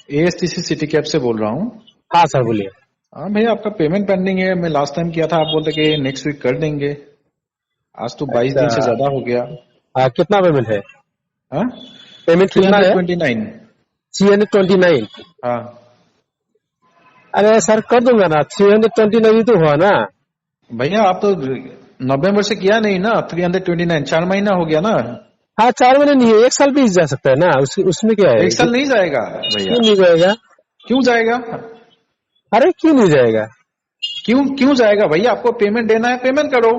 एएसटीसी city cab से बोल रहा हूँ। हाँ सर बोलिए। हाँ भैया, आपका पेमेंट पेंडिंग है। मैं लास्ट टाइम किया था, आप बोलते कि नेक्स्ट वीक कर देंगे। आज तो 22 दिन से ज्यादा हो गया। कितना पेमेंट है? हाँ, पेमेंट कितना है? 329। 329। हाँ अरे सर कर दूंगा ना, 329 तो हुआ ना भैया। आप तो नवंबर से किया नहीं ना। 329 4 महीना हो गया ना। हाँ 4 महीने नहीं है, 1 साल भी जा सकता है ना, उसमें क्या है? 1 साल नहीं जाएगा भैया। क्यों नहीं जाएगा? क्यों जाएगा? अरे क्यों नहीं जाएगा? क्यों जाएगा भैया? आपको पेमेंट देना है, पेमेंट करो।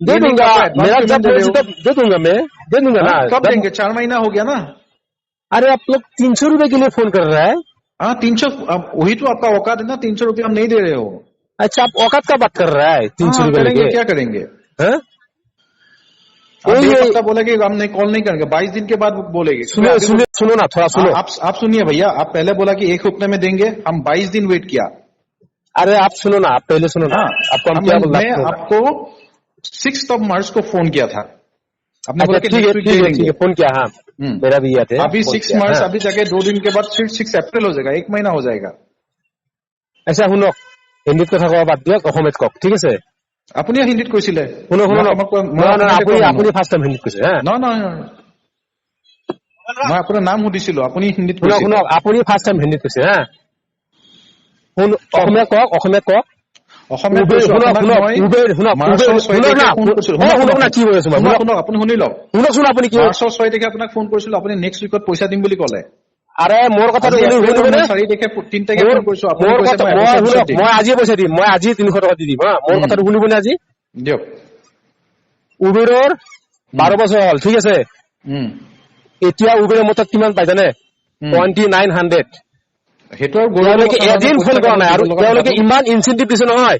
दे दूंगा, मेरा जब दे रहे हो। दे दूंगा, मैं दे दूंगा ना। कब देंगे? 4 महीना हो गया ना। अरे आप लोग 300 रुपए के लिए फोन कर रहा है। हाँ 300, वही तो आपका औकात है ना। 300 रुपये हम नहीं दे रहे हो। अच्छा आप औकात का बात कर रहा है? 300 रुपए करेंगे, लेके क्या करेंगे? हाँ? आप एक हफ्ता बोलेगे हम नहीं, कॉल नहीं करेंगे। 22 दिन के बाद बोलेगे। सुनो ना, थोड़ा सुनो। आप सुनिए भैया। आप पहले बोला कि 1 हफ्ते में देंगे, हम 22 दिन वेट किया। अरे आप सुनो ना, आप पहले सुनो ना। आपको हम क्या बोल रहे हैं? मैं आपको 6 मार्च को फोन किया था। आपने बोला कि ठीक है, फोन किया। हाँ मेरा भी याद है। अभी 6 मार्च अभी जाके 2 दिन के बाद फिर 6 अप्रैल हो जाएगा। 1 महीना हो जाएगा। আচ্ছা শুনক, হিন্দীত কথা কোৱা বাদ দিয়ক, অসমীয়াত কওক, ঠিক আছে? আপুনি হিন্দীত কৈছিলে। শুনক আপুনি ফাৰ্ষ্ট টাইম হিন্দীত কৈছে। নহয়, মই আপোনাৰ নাম সুধিছিলো, আপুনি হিন্দীত কৈছে। শুনক আপুনি ফাৰ্ষ্ট টাইম হিন্দীত কৈছে। হা অসমীয়া কওক, অসমীয়াত কওক। অসমীয়াত কৈছো। আপুনি শুনি লওক। শুনকচোন, আপুনি কি মাৰ্চৰ 6 তাৰিখে আপোনাক ফোন কৰিছিলো। আপুনি নেক্সট উইকত পইচা দিম বুলি ক'লে। আৰে মোৰ কথাটো 4 তাৰিখে 3 তাৰিখে ফোন কৰিছো। মই আজি পইচা দিম, মই আজি 300 টকা দি দিম। মোৰ কথাটো শুনিবনে? আজি দিয়ক। উবেৰৰ 12 বছৰ হ'ল, ঠিক আছে? এতিয়া উবেৰৰ মোৰ তাত কিমান পাই জানে? 2900। সেইটো তেওঁলোকে এদিন ফোন কৰা নাই, আৰু তেওঁলোকে ইমান ইনচেন্টিভ দিছে নহয়।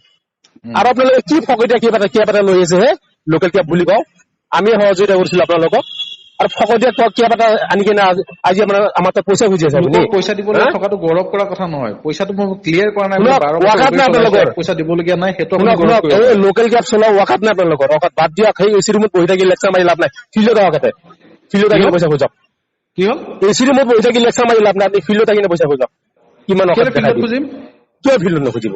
আৰু আপোনালোকে কি ফকতীয়া কিবা লৈ আছে হে? লোকেল কেব বুলি কওঁ, আমি সহযোগিতা কৰিছিলো আপোনালোকক। আৰু ফকতীয়া কিবা এটা আনি কিনে আজি আমাৰ তাত পইচা খুজি আছে। আপুনি পইচা দিবলৈ থকাটো গৌৰৱ কৰা কথা নহয়। পইচাটো মই ক্লিয়াৰ কৰা নাই। পইচা দিবলগীয়া নাই। সেইটো লোকেল কেব চলোৱা ৱাকাত নাই আপোনালোকৰ। ৱাকাত বাদ দিয়ক। সেই এচি ৰুমত বহি থাকি লেকচাৰ মাৰি লাভ নাই। ফিল্ডত আহক, ফিল্ডত আহিলে পইচা খোজক। কি হ'ল? এচি ৰুমত বহি থাকি লেকচাৰ মাৰি লাভ নাই। আপুনি ফিল্ডত আহিলে পইচা খোজক। কিমান খুজিম? কিয় ফিল্ডত নুখুজিব?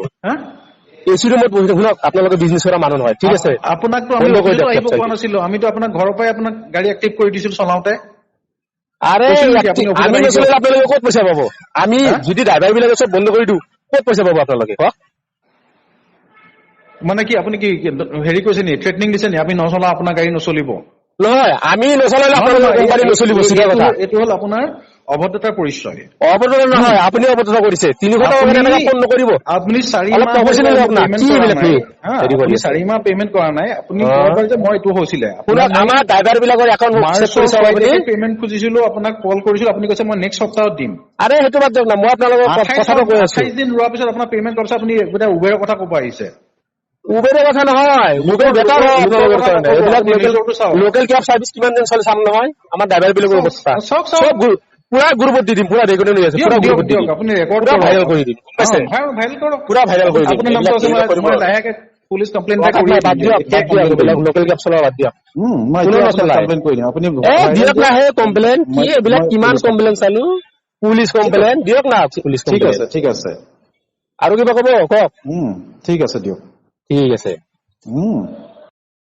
এচি ৰুমত বহি শুনক, আপোনালোকে বিজনেছ কৰা মানুহ নহয়, ঠিক আছে? আপোনাকতো আমি আহিব পোৱা নাছিলো। আমিতো আপোনাক ঘৰৰ পৰাই আপোনাক গাড়ী এক্টিভ কৰি দিছিলো চলাওঁতে। আৰে আমি নচলালে আপোনালোকে ক'ত পইচা পাব? আমি যদি ড্ৰাইভাৰ বিলাকে চব বন্ধ কৰি দিওঁ, ক'ত পইচা পাব আপোনালোকে? মানে কি আপুনি কি হেৰি কৈছে নি? থ্ৰেটনিং দিছে নি? আমি নচলা আপোনাৰ গাড়ী নচলিব? নহয়, আমি নচলালে আপোনালোকৰ কোম্পানী নচলিব। এইটো হ'ল আপোনাৰ অভদ্ৰতাৰ পৰিচয়। অভদ্ৰতা নহয়, আপুনি অভদ্ৰতা কৰিছে। 300 টকা এনেকৈ ফোন নকৰিব। আপুনি 4 মাহ পেমেন্ট কৰা নাই। আপুনি ক'ব পাৰে যে মই এইটো হৈছিলে। আমাৰ ড্ৰাইভাৰ বিলাকৰ একাউণ্ট পেমেন্ট খুজিছিলো, আপোনাক কল কৰিছিলো। আপুনি কৈছে মই নেক্সট সপ্তাহত দিম। আৰে সেইটো বাদ দিয়ক না, মই আপোনালোকৰ কথাটো কৈ আছো। 28 দিন ৰোৱাৰ পিছত আপোনাৰ পেমেন্ট কৰাৰ পিছত আপুনি উবেৰৰ কথা ক'ব আহিছে? উবেৰৰ কথা নহয়, উবেৰ বেটাৰ হয় আপোনালোকৰ কাৰণে। এইবিলাক লোকেল কেব চাৰ্ভিচ কিমান দিন চলে চাম নহয়। আমাৰ ড্ৰাইভাৰ বিলাকৰ অৱস্থা চব পুৰা গ্ৰুপত দি দিম, পুৰা ৰেকৰ্ডিং হৈ আছে, পুৰা গ্ৰুপত দি দিম, পুৰা ভাইৰেল কৰি দিম, পুৰা ভাইৰেল কৰি দিম। লাহেকে পুলিচ কমপ্লেইন লোকেল কেব চলোৱা বাদ দিয়ক। দিয়ক না হে কমপ্লেইন। কি এইবিলাক কিমান কমপ্লেইন চালো? পুলিচ কমপ্লেইন দিয়ক না। পুলিচ ঠিক আছে। আৰু কিবা ক'ব কওক? ঠিক আছে দিয়ক। ঠিক আছে।